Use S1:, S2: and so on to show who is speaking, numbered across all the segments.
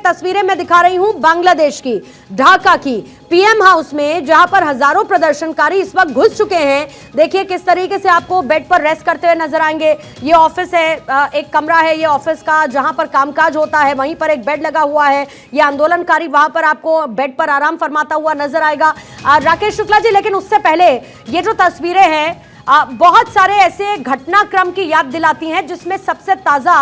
S1: तस्वीरें मैं दिखा रही हूं बांग्लादेश की, ढाका की पीएम हाउस में, जहां पर हजारों प्रदर्शनकारी इस वक्त घुस चुके हैं। देखिए किस तरीके से आपको बेड पर रेस्ट करते हुए नजर आएंगे। ये ऑफिस है, एक कमरा है ये ऑफिस का जहां पर कामकाज होता है, वहीं पर एक बेड लगा हुआ है। ये आंदोलनकारी वहां पर आपको बेड पर आराम फरमाता हुआ नजर आएगा। राकेश शुक्ला जी, लेकिन उससे पहले ये जो तस्वीरें हैं बहुत सारे ऐसे घटनाक्रम की याद दिलाती हैं, जिसमें सबसे ताजा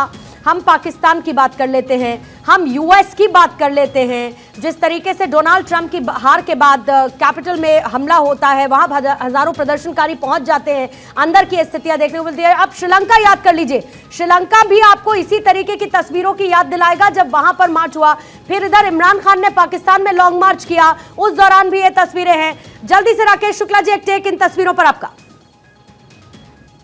S1: हम पाकिस्तान की बात कर लेते हैं, हम यूएस की बात कर लेते हैं। जिस तरीके से डोनाल्ड ट्रंप की हार के बाद कैपिटल में हमला होता है, वहां हजारों प्रदर्शनकारी पहुंच जाते हैं, अंदर की स्थितियां देखने को मिलती है। अब श्रीलंका याद कर लीजिए, श्रीलंका भी आपको इसी तरीके की तस्वीरों की याद दिलाएगा जब वहां पर मार्च हुआ। फिर इधर इमरान खान ने पाकिस्तान में लॉन्ग मार्च किया, उस दौरान भी ये तस्वीरें हैं। जल्दी से राकेश शुक्ला जी, एक टेक इन तस्वीरों पर आपका।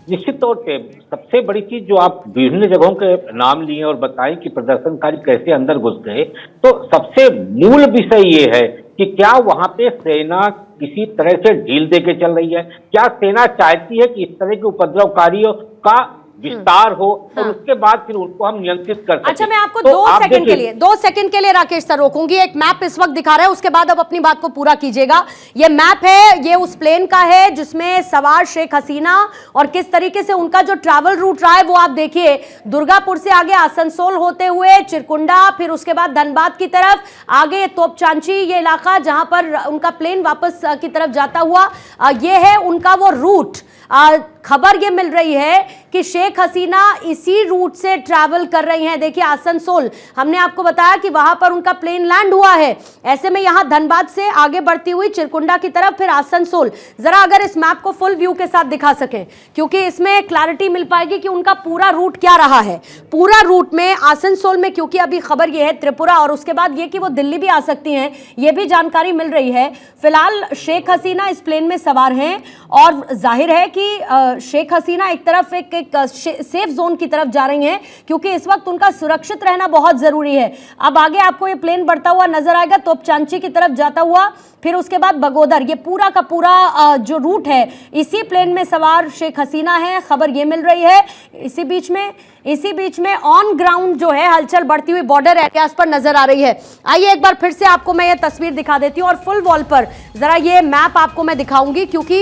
S2: निश्चित तौर पे सबसे बड़ी चीज जो आप विभिन्न जगहों के नाम लिए और बताएं कि प्रदर्शनकारी कैसे अंदर घुस गए, तो सबसे मूल विषय ये है कि क्या वहां पे सेना किसी तरह से ढील देके चल रही है? क्या सेना चाहती है कि इस तरह के उपद्रवकारियों का विस्तार हो और उसके बाद फिर उनको हम नियंत्रित कर सकें?
S1: अच्छा, मैं आपको दो सेकंड के लिए राकेश सर रोकूंगी। एक मैप इस वक्त दिखा रहा है, उसके बाद आप अपनी बात को पूरा कीजिएगा। ये मैप है, ये उस प्लेन का है जिसमें सवार शेख हसीना और किस तरीके से उनका जो ट्रैवल रूट रहा है वो आप देखिए। दुर्गापुर से आगे आसनसोल होते हुए चिरकुंडा, फिर उसके बाद धनबाद की तरफ, आगे तोपचांची ये इलाका जहां पर उनका प्लेन वापस की तरफ जाता हुआ, ये है उनका वो रूट। खबर ये मिल रही है कि शेख हसीना इसी रूट से ट्रैवल कर रही हैं। देखिए आसनसोल, हमने आपको बताया कि वहां पर उनका प्लेन लैंड हुआ है। ऐसे में यहां धनबाद से आगे बढ़ती हुई चिरकुंडा की तरफ, फिर आसनसोल। जरा अगर इस मैप को फुल व्यू के साथ दिखा सकें, क्योंकि इसमें क्लैरिटी मिल पाएगी कि उनका पूरा रूट क्या रहा है। पूरा रूट में आसनसोल में, क्योंकि अभी खबर यह है त्रिपुरा और उसके बाद ये कि वो दिल्ली भी आ सकती हैं, ये भी जानकारी मिल रही है। फिलहाल शेख हसीना इस प्लेन में सवार हैं और जाहिर है कि शेख हसीना एक तरफ एक सेफ जोन की तरफ जा रही हैं, क्योंकि इस वक्त उनका सुरक्षित रहना बहुत जरूरी है। अब आगे आपको ये प्लेन बढ़ता हुआ नजर आएगा, तोपचांची की तरफ जाता हुआ, फिर उसके बाद बगोदर। ये पूरा का पूरा जो रूट है, इसी प्लेन में सवार शेख हसीना है, खबर ये मिल रही है। इसी बीच में ऑन ग्राउंड जो है हलचल बढ़ती हुई बॉर्डर एरियाज पर नजर आ रही है। आइए एक बार फिर से आपको मैं ये तस्वीर दिखा देती हूँ और फुल वॉल पर जरा ये मैप आपको मैं दिखाऊंगी, क्योंकि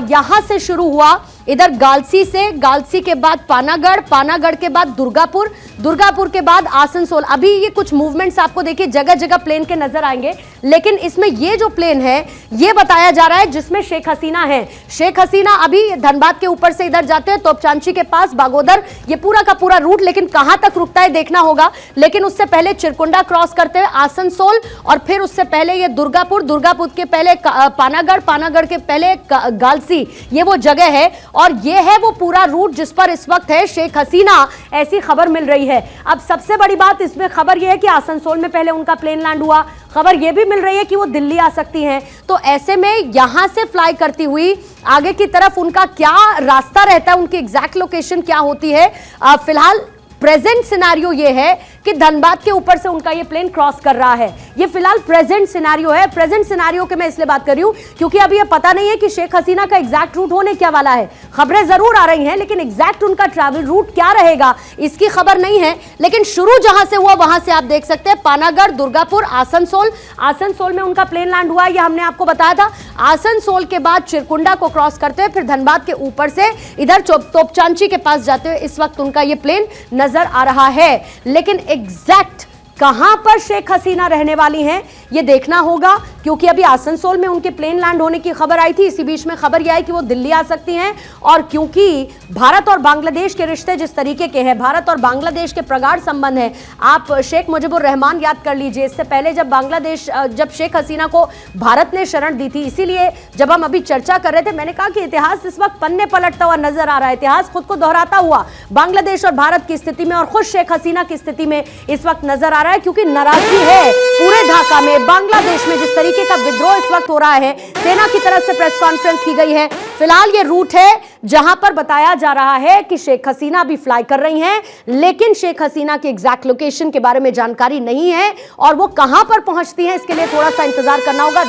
S1: यहां से शुरू हुआ, इधर गालसी से, गालसी के बाद पानागढ़, पानागढ़ के बाद दुर्गापुर, दुर्गापुर के बाद आसनसोल। अभी ये कुछ मूवमेंट्स आपको देखिए जगह जगह प्लेन के नजर आएंगे, लेकिन इसमें ये जो प्लेन है ये बताया जा रहा है जिसमें शेख हसीना है। शेख हसीना अभी धनबाद के ऊपर से इधर जाते हैं तोपचांची के पास, बागोदर, ये पूरा का पूरा रूट, लेकिन कहां तक रुकता है देखना होगा। लेकिन उससे पहले चिरकुंडा क्रॉस करते हुए आसनसोल, और फिर उससे पहले ये दुर्गापुर, दुर्गापुर के पहले पानागढ़, पानागढ़ के पहले गालसी, ये वो जगह है और ये है वो पूरा रूट जिस पर इस वक्त है शेख हसीना, ऐसी खबर मिल रही है। अब सबसे बड़ी बात इसमें खबर यह है कि आसनसोल में पहले उनका प्लेन लैंड हुआ, खबर यह भी मिल रही है कि वो दिल्ली आ सकती हैं। तो ऐसे में यहां से फ्लाई करती हुई आगे की तरफ उनका क्या रास्ता रहता है, उनकी एग्जैक्ट लोकेशन क्या होती है, फिलहाल प्रेजेंट सिनेरियो ये है कि धनबाद के ऊपर से उनका ये प्लेन क्रॉस कर रहा है। ये फिलहाल प्रेजेंट सिनेरियो है। प्रेजेंट सिनेरियो के मैं इसलिए बात कर रही हूं क्योंकि अभी ये पता नहीं है कि शेख हसीना का एग्जैक्ट रूट होने क्या वाला है। खबरें जरूर आ रही हैं, लेकिन एग्जैक्ट उनका ट्रैवल रूट क्या रहेगा इसकी खबर नहीं है। लेकिन शुरू जहां से हुआ वहां से आप देख सकते हैं पानागढ़, दुर्गापुर, आसनसोल। आसनसोल में उनका प्लेन लैंड हुआ, यह हमने आपको बताया था। आसनसोल के बाद चिरकुंडा को क्रॉस करते हुए फिर धनबाद के ऊपर से इधर तोपचांची के पास जाते हुए इस वक्त उनका यह प्लेन नजर आ रहा है। लेकिन एग्जैक्ट कहां पर शेख हसीना रहने वाली हैं ये देखना होगा, क्योंकि अभी आसनसोल में उनके प्लेन लैंड होने की खबर आई थी। इसी बीच में खबर यह आई कि वो दिल्ली आ सकती हैं, और क्योंकि भारत और बांग्लादेश के रिश्ते जिस तरीके के हैं, भारत और बांग्लादेश के प्रगाढ़ संबंध हैं। आप शेख मुजीबुर रहमान याद कर लीजिए, इससे पहले जब शेख हसीना को भारत ने शरण दी थी, इसीलिए जब हम अभी चर्चा कर रहे थे मैंने कहा कि इतिहास इस वक्त पन्ने पलटता हुआ नजर आ रहा है, इतिहास खुद को दोहराता हुआ बांग्लादेश और भारत की स्थिति में और खुद शेख हसीना की स्थिति में इस वक्त नजर आ रहा है, क्योंकि नाराजगी है पूरे ढाका में, बांग्लादेश में जिस तरीके का विद्रोह इस वक्त हो रहा है। सेना की तरफ से प्रेस कॉन्फ्रेंस की गई है। फिलहाल ये रूट है जहां पर बताया जा रहा है कि शेख हसीना भी फ्लाई कर रही हैं, लेकिन शेख हसीना की एग्जैक्ट लोकेशन के बारे में जानकारी नहीं है और वो कहां पर पहुंचती हैं इसके लिए थोड़ा सा इंतजार करना होगा।